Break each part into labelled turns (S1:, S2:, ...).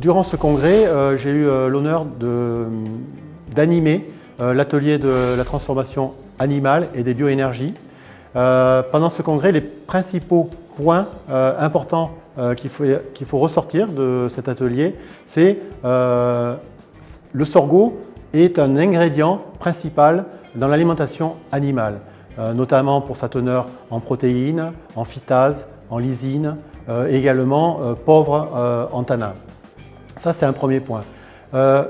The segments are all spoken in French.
S1: Durant ce congrès, j'ai eu l'honneur d'animer l'atelier de la transformation animale et des bioénergies. Pendant ce congrès, les principaux points importants qu'il faut ressortir de cet atelier, c'est le sorgho est un ingrédient principal dans l'alimentation animale, notamment pour sa teneur en protéines, en phytase, en lysine, également pauvre en tanins. Ça, c'est un premier point.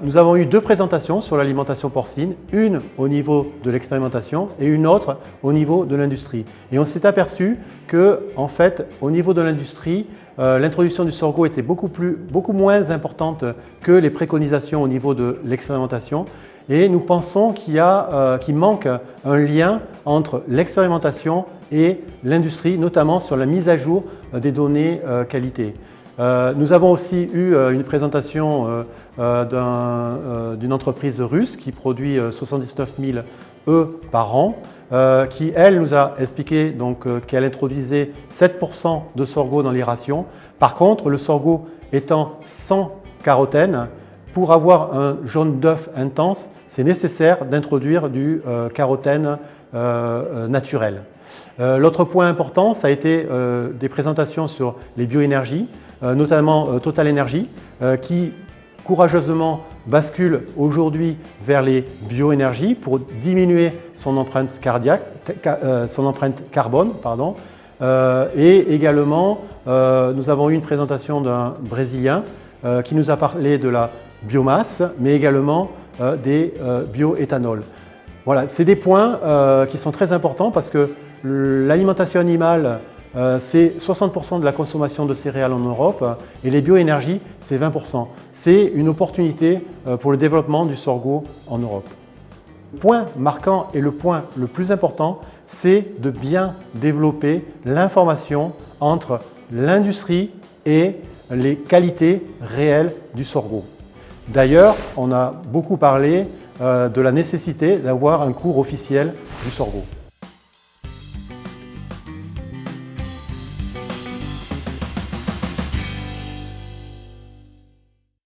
S1: Nous avons eu deux présentations sur l'alimentation porcine, une au niveau de l'expérimentation et une autre au niveau de l'industrie. Et on s'est aperçu que, en fait, au niveau de l'industrie, l'introduction du sorgho était beaucoup moins importante que les préconisations au niveau de l'expérimentation. Et nous pensons qu'il manque un lien entre l'expérimentation et l'industrie, notamment sur la mise à jour des données qualité. Nous avons aussi eu une présentation d'une entreprise russe qui produit 79 000 œufs par an, qui, elle, nous a expliqué qu'elle introduisait 7% de sorgho dans les rations. Par contre, le sorgho étant sans carotène, pour avoir un jaune d'œuf intense, c'est nécessaire d'introduire du carotène naturel. L'autre point important, ça a été des présentations sur les bioénergies, notamment Total Energy, qui courageusement bascule aujourd'hui vers les bioénergies pour diminuer son empreinte carbone. Et également, nous avons eu une présentation d'un Brésilien qui nous a parlé de la biomasse, mais également des bioéthanols. Voilà, c'est des points qui sont très importants parce que l'alimentation animale, c'est 60% de la consommation de céréales en Europe et les bioénergies, c'est 20%. C'est une opportunité pour le développement du sorgho en Europe. Le point marquant et le point le plus important, c'est de bien développer l'information entre l'industrie et les qualités réelles du sorgho. D'ailleurs, on a beaucoup parlé de la nécessité d'avoir un cours officiel du sorgho.